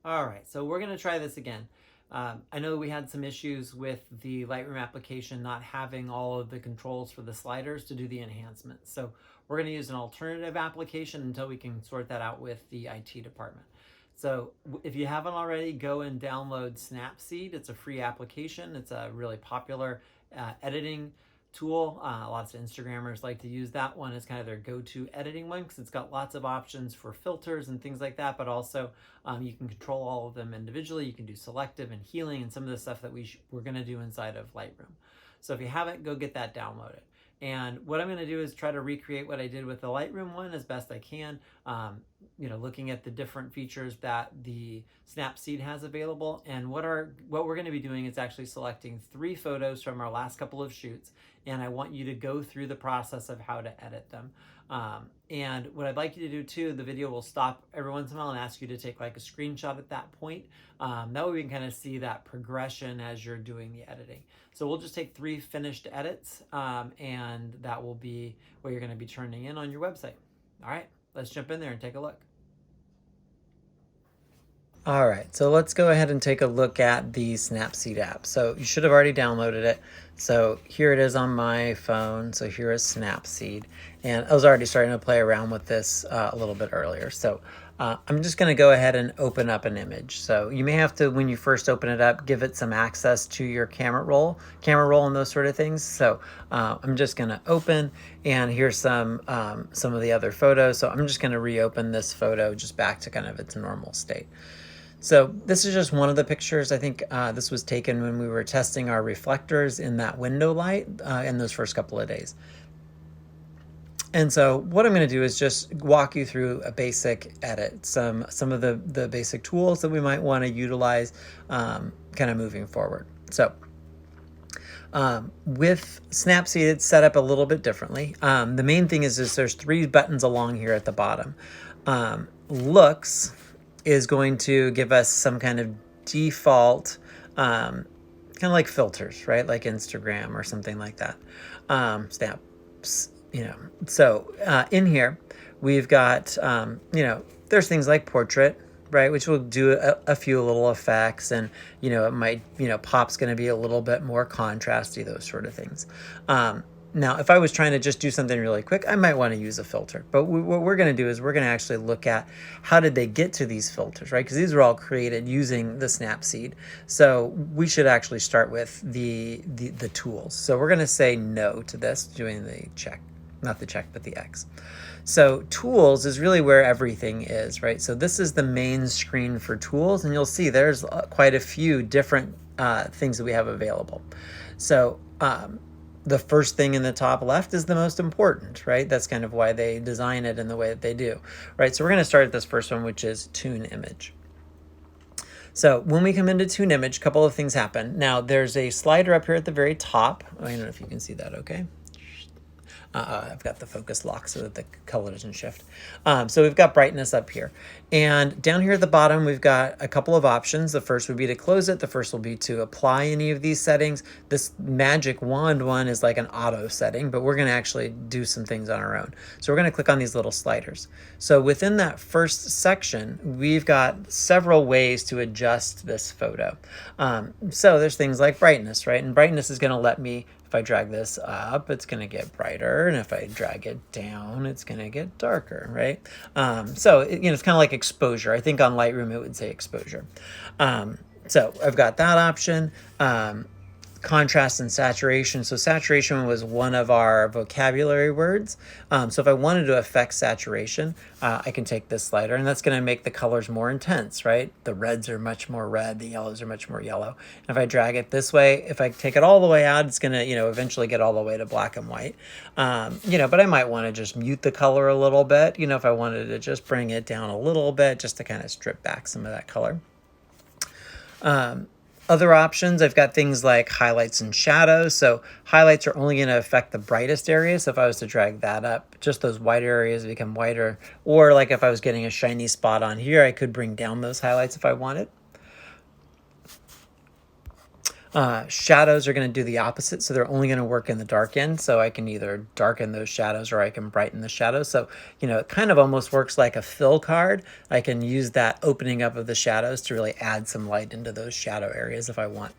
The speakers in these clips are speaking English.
All right, so we're gonna try this again. I know we had some issues with the Lightroom application not having all of the controls for the sliders to do the enhancement. So we're gonna use an alternative application until we can sort that out with the IT department. So if you haven't already, go and download Snapseed. It's a free application. It's a really popular editing tool. Lots of Instagrammers like to use that one as kind of their go-to editing one because it's got lots of options for filters and things like that, but also you can control all of them individually. You can do selective and healing and some of the stuff that we're going to do inside of Lightroom. So if you haven't, go get that downloaded. And what I'm going to do is try to recreate what I did with the Lightroom one as best I can, looking at the different features that the Snapseed has available. And what we're going to be doing is actually selecting 3 photos from our last couple of shoots, and I want you to go through the process of how to edit them. And what I'd like you to do too, the video will stop every once in a while and ask you to take like a screenshot at that point. That way we can kind of see that progression as you're doing the editing. So we'll just take 3 finished edits, and that will be what you're going to be turning in on your website. All right, let's jump in there and take a look. All right, so let's go ahead and take a look at the Snapseed app. So you should have already downloaded it. So here it is on my phone. So here is Snapseed. And I was already starting to play around with this a little bit earlier. So I'm just gonna go ahead and open up an image. So you may have to, when you first open it up, give it some access to your camera roll and those sort of things. So I'm just gonna open, and here's some of the other photos. So I'm just gonna reopen this photo just back to kind of its normal state. So this is just one of the pictures. I think this was taken when we were testing our reflectors in that window light in those first couple of days. And so what I'm going to do is just walk you through a basic edit, some of the basic tools that we might want to utilize kind of moving forward. So with Snapseed, it's set up a little bit differently. The main thing is there's 3 buttons along here at the bottom. Looks is going to give us some kind of default, kind of like filters, right? Like Instagram or something like that. Snaps, So in here, we've got, there's things like portrait, right? Which will do a few little effects, and, it might, pop's going to be a little bit more contrasty, those sort of things. Now, if I was trying to just do something really quick, I might want to use a filter. But what we're going to do is we're going to actually look at how did they get to these filters, right? Because these were all created using the Snapseed. So we should actually start with the tools. So we're going to say no to this, doing the check, not the check, but the X. So tools is really where everything is, right? So this is the main screen for tools, and you'll see there's quite a few different things that we have available. So the first thing in the top left is the most important, right? That's kind of why they design it in the way that they do, right? So we're going to start at this first one, which is Tune Image. So when we come into Tune Image, a couple of things happen. Now there's a slider up here at the very top. I don't know if you can see that okay. I've got the focus lock so that the color doesn't shift. So we've got brightness up here. And down here at the bottom, we've got a couple of options. The first would be to close it. The first will be to apply any of these settings. This magic wand one is like an auto setting, but we're going to actually do some things on our own. So we're going to click on these little sliders. So within that first section, we've got several ways to adjust this photo. So there's things like brightness, right? And brightness is going to let me, if I drag this up, it's going to get brighter, and if I drag it down, it's going to get darker, right? So it's kind of like exposure. I think on Lightroom it would say exposure. So I've got that option. Contrast and saturation. So saturation was one of our vocabulary words. So if I wanted to affect saturation, I can take this slider, and that's going to make the colors more intense, right? The reds are much more red, the yellows are much more yellow. And if I drag it this way, if I take it all the way out, it's going to, eventually get all the way to black and white. But I might want to just mute the color a little bit, if I wanted to just bring it down a little bit just to kind of strip back some of that color. Other options, I've got things like highlights and shadows. So highlights are only going to affect the brightest areas. So if I was to drag that up, just those white areas become whiter. Or like if I was getting a shiny spot on here, I could bring down those highlights if I wanted. Shadows are going to do the opposite, so they're only going to work in the dark end, so I can either darken those shadows or I can brighten the shadows. So, you know, it kind of almost works like a fill card. I can use that opening up of the shadows to really add some light into those shadow areas if I want.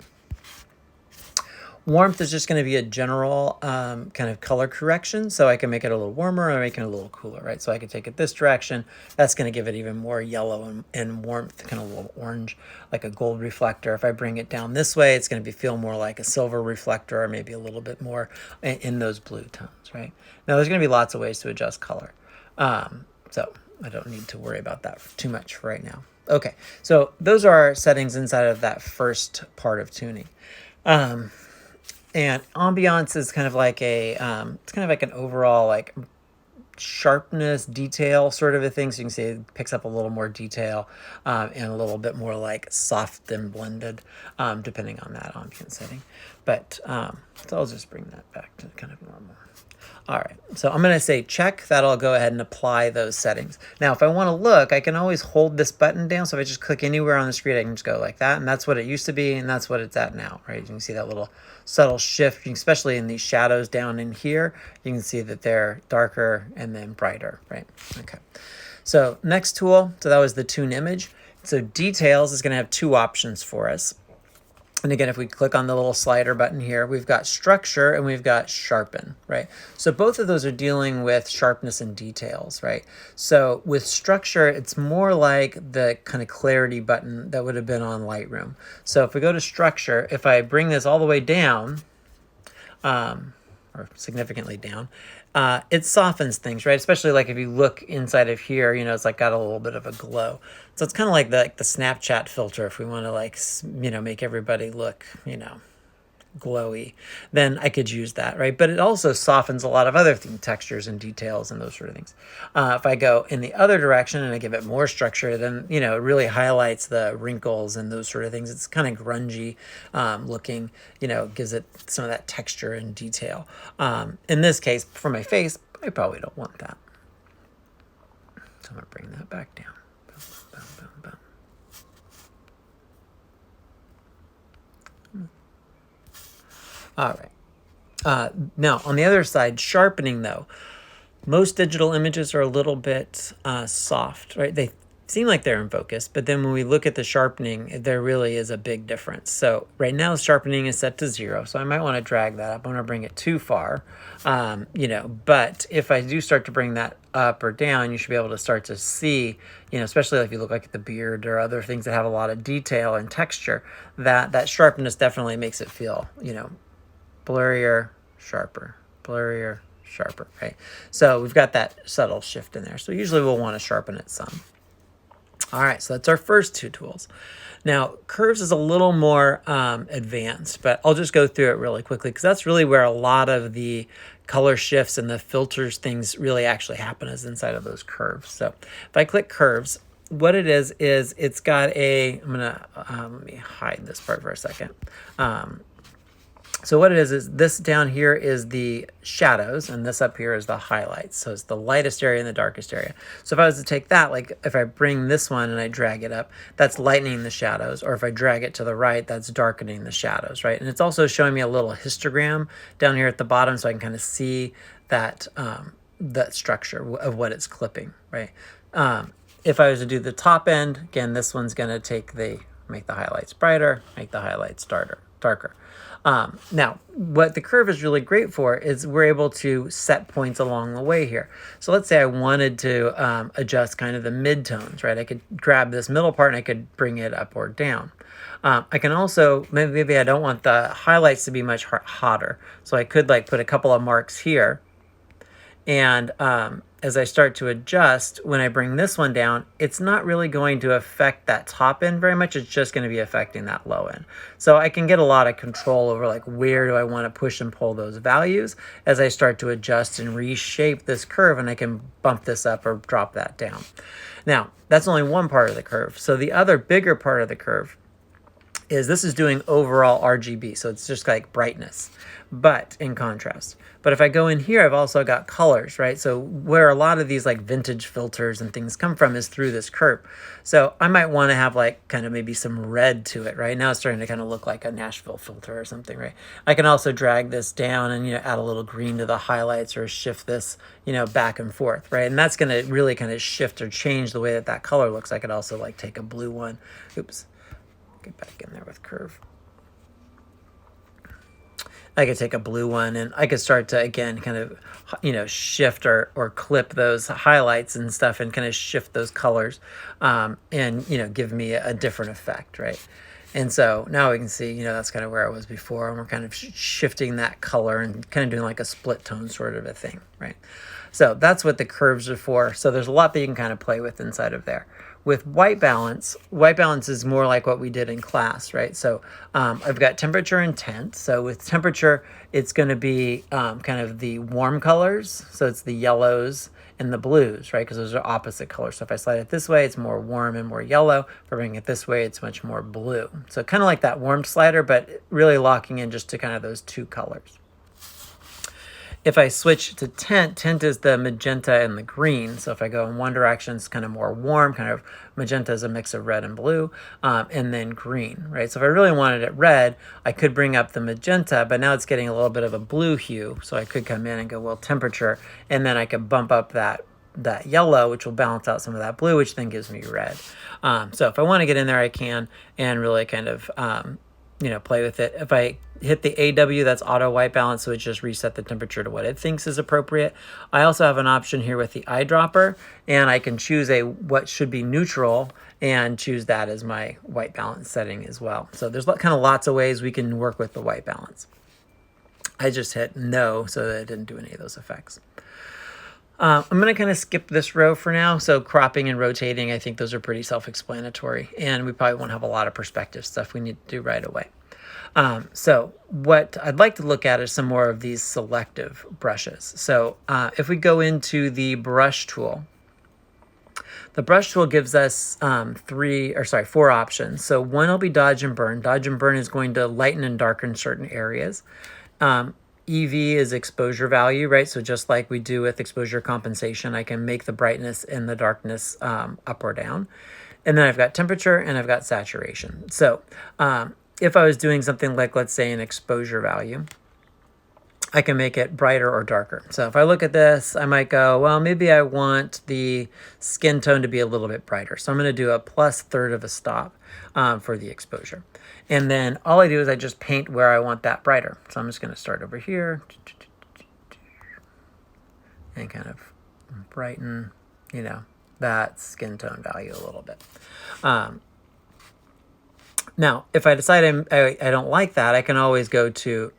Warmth is just going to be a general kind of color correction, so I can make it a little warmer or make it a little cooler, right? So I can take it this direction. That's going to give it even more yellow and warmth, kind of a little orange, like a gold reflector. If I bring it down this way, it's going to feel more like a silver reflector, or maybe a little bit more in those blue tones, right? Now, there's going to be lots of ways to adjust color, so I don't need to worry about that too much for right now. Okay, so those are our settings inside of that first part of tuning. And ambiance is kind of like a, it's kind of like an overall like sharpness, detail sort of a thing. So you can see it picks up a little more detail and a little bit more like soft and blended, depending on that ambient setting. But so I'll just bring that back to kind of normal. All right, so I'm going to say check. That'll go ahead and apply those settings. Now, if I want to look, I can always hold this button down. So if I just click anywhere on the screen, I can just go like that. And that's what it used to be, and that's what it's at now, right? You can see that little subtle shift, especially in these shadows down in here. You can see that they're darker and then brighter, right? Okay. So next tool, so that was the tune image. So details is going to have two options for us. And again, if we click on the little slider button here, we've got structure and we've got sharpen, right? So both of those are dealing with sharpness and details, right? So with structure, it's more like the kind of clarity button that would have been on Lightroom. So if we go to structure, if I bring this all the way down, or significantly down, it softens things, right? Especially like if you look inside of here, you know, it's like got a little bit of a glow. So it's kind of like the Snapchat filter if we want to like, you know, make everybody look, you know, glowy, then I could use that, right? But it also softens a lot of other things, textures and details and those sort of things. If I go in the other direction and I give it more structure, then, you know, it really highlights the wrinkles and those sort of things. It's kind of grungy looking, you know, gives it some of that texture and detail. In this case, for my face, I probably don't want that. So I'm going to bring that back down. Boom, boom, boom, boom. All right. Now, on the other side, sharpening, though, most digital images are a little bit soft, right? They seem like they're in focus, but then when we look at the sharpening, there really is a big difference. So right now, sharpening is set to 0, so I might want to drag that up. I want to bring it too far, you know, but if I do start to bring that up or down, you should be able to start to see, you know, especially if you look like at the beard or other things that have a lot of detail and texture, that sharpness definitely makes it feel, you know, blurrier, sharper, blurrier, sharper, right? So we've got that subtle shift in there. So usually we'll want to sharpen it some. All right, so that's our first two tools. Now, curves is a little more advanced, but I'll just go through it really quickly because that's really where a lot of the color shifts and the filters things really actually happen is inside of those curves. So if I click curves, what it is it's got a, I'm gonna, let me hide this part for a second. So what it is this down here is the shadows, and this up here is the highlights. So it's the lightest area and the darkest area. So if I was to take that, like if I bring this one and I drag it up, that's lightening the shadows. Or if I drag it to the right, that's darkening the shadows, right? And it's also showing me a little histogram down here at the bottom so I can kind of see that, that structure of what it's clipping, right? If I was to do the top end, again, this one's gonna make the highlights brighter, make the highlights darker. Now, what the curve is really great for is we're able to set points along the way here. So let's say I wanted to adjust kind of the midtones, right? I could grab this middle part and I could bring it up or down. I can also, maybe I don't want the highlights to be much hotter. So I could like put a couple of marks here. And as I start to adjust, when I bring this one down, it's not really going to affect that top end very much. It's just going to be affecting that low end. So I can get a lot of control over like where do I want to push and pull those values as I start to adjust and reshape this curve, and I can bump this up or drop that down. Now, that's only one part of the curve. So the other bigger part of the curve is this is doing overall RGB. So it's just like brightness, but in contrast. But if I go in here, I've also got colors, right? So where a lot of these like vintage filters and things come from is through this curve. So I might want to have like kind of maybe some red to it, right? Now it's starting to kind of look like a Nashville filter or something, right? I can also drag this down and, add a little green to the highlights or shift this, back and forth, right? And that's going to really kind of shift or change the way that that color looks. I could also like take a blue one. Oops. Get back in there with curve. I could take a blue one and I could start to, again, kind of, shift or clip those highlights and stuff and kind of shift those colors and, give me a different effect, right? And so now we can see, that's kind of where I was before, and we're kind of shifting that color and kind of doing like a split tone sort of a thing, right? So that's what the curves are for. So there's a lot that you can kind of play with inside of there. With white balance is more like what we did in class, right? So I've got temperature intent. So with temperature, it's going to be kind of the warm colors. So it's the yellows and the blues, right? Because those are opposite colors. So if I slide it this way, it's more warm and more yellow. If I bring it this way, it's much more blue. So kind of like that warm slider, but really locking in just to kind of those two colors. If I switch to tint, tint is the magenta and the green. So if I go in one direction, it's kind of more warm, kind of magenta is a mix of red and blue, and then green, right? So if I really wanted it red, I could bring up the magenta, but now it's getting a little bit of a blue hue. So I could come in and go, well, temperature, and then I could bump up that yellow, which will balance out some of that blue, which then gives me red. So if I want to get in there, I can, and really kind of, play with it. If I hit the AW, that's auto white balance, so it just reset the temperature to what it thinks is appropriate. I also have an option here with the eyedropper, and I can choose what should be neutral and choose that as my white balance setting as well. So there's kind of lots of ways we can work with the white balance. I just hit no so that it didn't do any of those effects. I'm going to kind of skip this row for now. So cropping and rotating, I think those are pretty self-explanatory, and we probably won't have a lot of perspective stuff we need to do right away. So what I'd like to look at is some more of these selective brushes. So if we go into the brush tool, the brush tool gives us 4 options. So one will be dodge and burn. Dodge and burn is going to lighten and darken certain areas. EV is exposure value, right? So just like we do with exposure compensation, I can make the brightness and the darkness up or down. And then I've got temperature and I've got saturation. So if I was doing something like, let's say, an exposure value, I can make it brighter or darker. So if I look at this, I might go, well, maybe I want the skin tone to be a little bit brighter. So I'm going to do a +1/3 of a stop for the exposure. And then all I do is I just paint where I want that brighter. So I'm just going to start over here and kind of brighten, that skin tone value a little bit. Now, if I decide I don't like that, I can always go to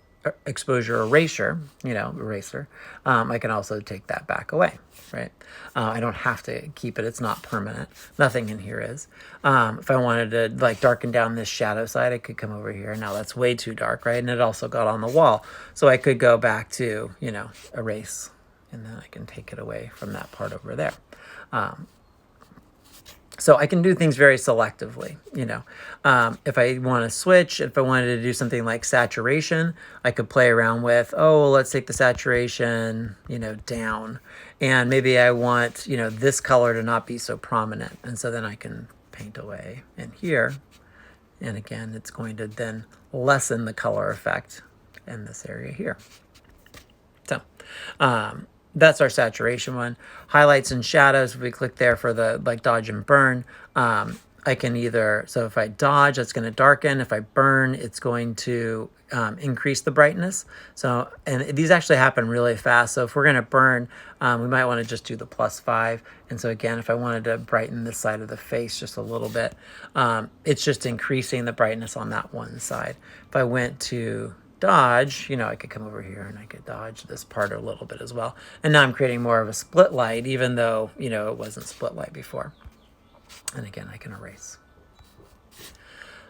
exposure erasure, eraser. I can also take that back away, right? I don't have to keep it. It's not permanent. Nothing in here is. If I wanted to like darken down this shadow side, I could come over here. Now that's way too dark, right? And it also got on the wall. So I could go back to, erase, and then I can take it away from that part over there. So I can do things very selectively, if I want to switch, if I wanted to do something like saturation, I could play around with, let's take the saturation, down. And maybe I want, this color to not be so prominent. And so then I can paint away in here. And again, it's going to then lessen the color effect in this area here. So, that's our saturation one. Highlights and shadows, if we click there for the dodge and burn, I can either, so if I dodge, that's going to darken. If I burn, it's going to increase the brightness. So, and these actually happen really fast. So if we're going to burn, we might want to just do the +5. And so again, if I wanted to brighten this side of the face just a little bit, it's just increasing the brightness on that one side. If I went to dodge, I could come over here and I could dodge this part a little bit as well. And now I'm creating more of a split light, even though, it wasn't split light before. And again, I can erase.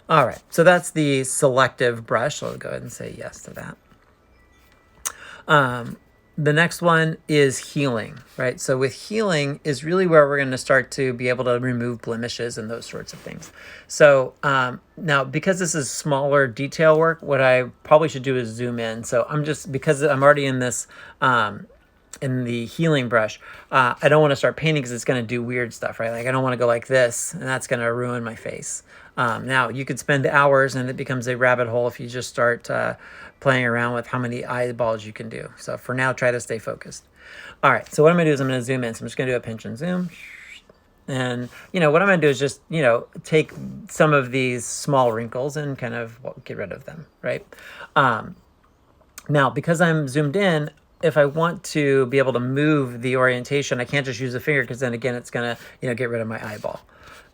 All right, so that's the selective brush. So I'll go ahead and say yes to that. The next one is healing, right? So with healing is really where we're going to start to be able to remove blemishes and those sorts of things. So now, because this is smaller detail work, what I probably should do is zoom in. So because I'm already in this, in the healing brush, I don't want to start painting because it's going to do weird stuff, right? Like I don't want to go like this, and that's going to ruin my face. Now, you could spend hours and it becomes a rabbit hole if you just start playing around with how many eyeballs you can do. So for now, try to stay focused. All right, so what I'm going to do is I'm going to zoom in. So I'm just going to do a pinch and zoom. And, what I'm going to do is just, take some of these small wrinkles and kind of get rid of them, right? Now, because I'm zoomed in, if I want to be able to move the orientation, I can't just use a finger because then again, it's going to, get rid of my eyeball.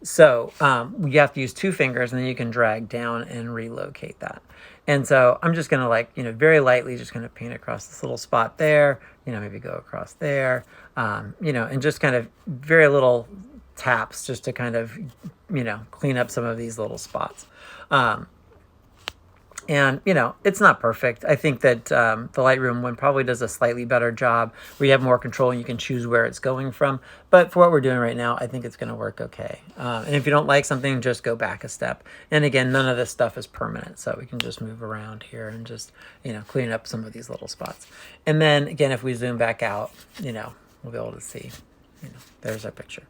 So you have to use two fingers and then you can drag down and relocate that. And so I'm just going to very lightly just kind of paint across this little spot there, maybe go across there, and just kind of very little taps just to kind of, clean up some of these little spots. And, it's not perfect. I think that the Lightroom one probably does a slightly better job where you have more control and you can choose where it's going from. But for what we're doing right now, I think it's going to work okay. And if you don't like something, just go back a step. And again, none of this stuff is permanent. So we can just move around here and just, clean up some of these little spots. And then again, if we zoom back out, we'll be able to see, there's our picture.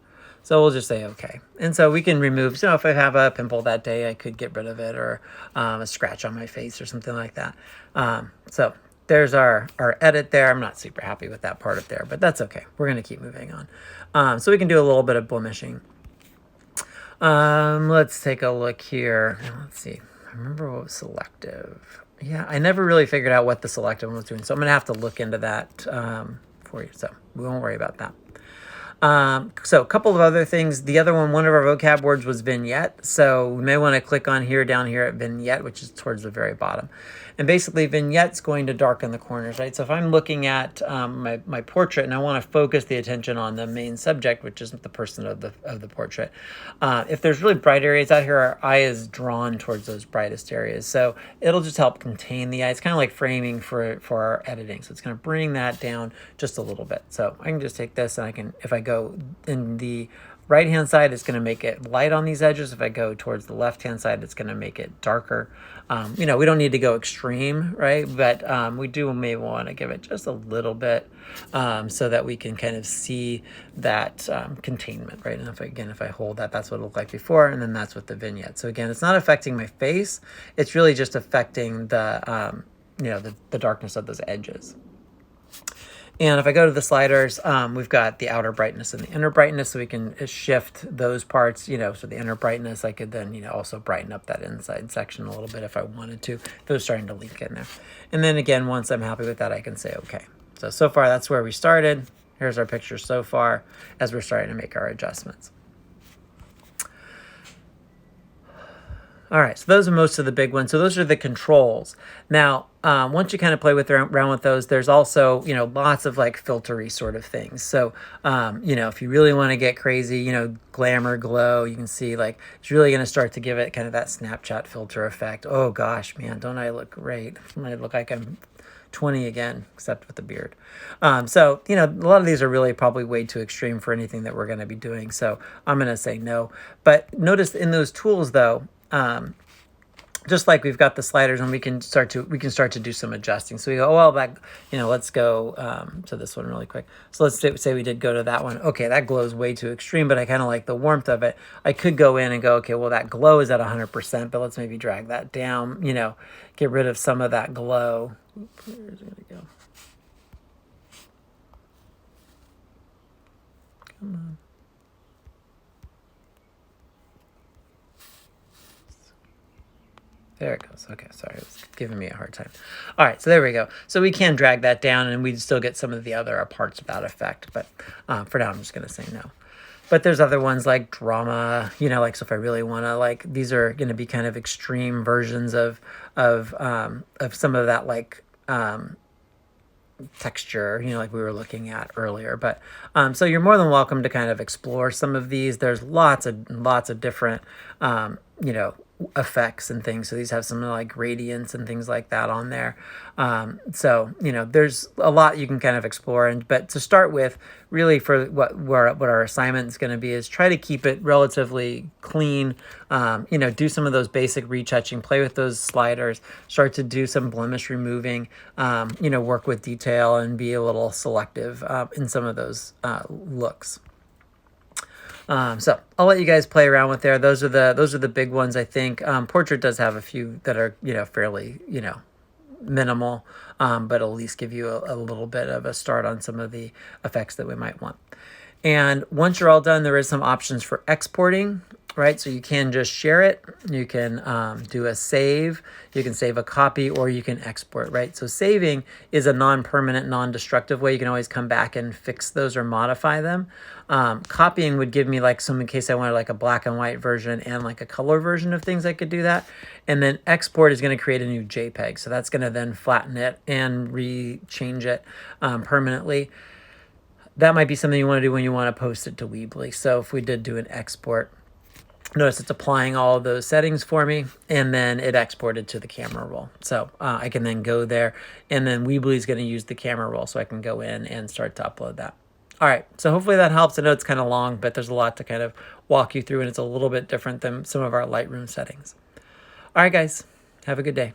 So we'll just say okay. And so we can remove, if I have a pimple that day, I could get rid of it, or a scratch on my face or something like that. So there's our edit there. I'm not super happy with that part up there, but that's okay. We're going to keep moving on. So we can do a little bit of blemishing. Let's take a look here. Let's see. I remember what was selective. Yeah, I never really figured out what the selective one was doing. So I'm going to have to look into that for you. So we won't worry about that. So a couple of other things. The other one of our vocab words was vignette. So we may want to click on here, down here at vignette, which is towards the very bottom. And basically vignette's going to darken the corners, right? So if I'm looking at my portrait and I want to focus the attention on the main subject, which is the person of the portrait, if there's really bright areas out here, our eye is drawn towards those brightest areas. So it'll just help contain the eye. It's kind of like framing for our editing. So it's going to bring that down just a little bit. So I can just take this and I can, if I go in the right hand side, it's going to make it light on these edges. If I go towards the left hand side, it's going to make it darker. We don't need to go extreme, right? But we may want to give it just a little bit so that we can kind of see that containment, right? And if I hold that, that's what it looked like before, and then that's with the vignette. So again, it's not affecting my face. It's really just affecting the the darkness of those edges. And if I go to the sliders, we've got the outer brightness and the inner brightness, so we can shift those parts, so the inner brightness, I could then, also brighten up that inside section a little bit if I wanted to, if it was starting to leak in there. And then again, once I'm happy with that, I can say, okay. So far, that's where we started. Here's our picture so far as we're starting to make our adjustments. All right, so those are most of the big ones. So those are the controls. Now, once you kind of play around with those, there's also, lots of like filtery sort of things. So, if you really want to get crazy, glamour, glow, you can see like it's really going to start to give it kind of that Snapchat filter effect. Oh gosh, man, don't I look great? I look like I'm 20 again, except with the beard. So, a lot of these are really probably way too extreme for anything that we're going to be doing. So I'm going to say no. But notice in those tools though, just like we've got the sliders and we can start to do some adjusting. So we go, oh, well, back, let's go to this one really quick. So let's say we did go to that one. Okay, that glow is way too extreme, but I kind of like the warmth of it. I could go in and go, okay, well, that glow is at 100%, but let's maybe drag that down, get rid of some of that glow. Oops, where's it gonna go? Come on. There it goes. Okay, sorry, it was giving me a hard time. All right, so there we go. So we can drag that down and we'd still get some of the other parts of that effect. But for now, I'm just going to say no. But there's other ones like drama, like, so if I really want to, like, these are going to be kind of extreme versions of some of that, like, texture, like we were looking at earlier. But so you're more than welcome to kind of explore some of these. There's lots of different, effects and things. So these have some like gradients and things like that on there. So, you know, there's a lot you can kind of explore. But to start with, really for what our assignment is going to be is try to keep it relatively clean. You know, do some of those basic retouching, play with those sliders, start to do some blemish removing, you know, work with detail and be a little selective in some of those looks. So I'll let you guys play around with there. Those are the big ones, I think. Portrait does have a few that are, you know, fairly, you know, minimal, but at least give you a little bit of a start on some of the effects that we might want. And once you're all done, there is some options for exporting, right? So you can just share it. You can do a save. You can save a copy, or you can export, right? So saving is a non-permanent, non-destructive way. You can always come back and fix those or modify them. Copying would give me like some, in case I wanted like a black and white version and like a color version of things, I could do that. And then export is going to create a new JPEG. So that's going to then flatten it and re-change it permanently. That might be something you want to do when you want to post it to Weebly. So if we did do an export, notice it's applying all of those settings for me, and then it exported to the camera roll. So I can then go there, and then Weebly is going to use the camera roll, so I can go in and start to upload that. All right, so hopefully that helps. I know it's kind of long, but there's a lot to kind of walk you through, and it's a little bit different than some of our Lightroom settings. All right, guys, have a good day.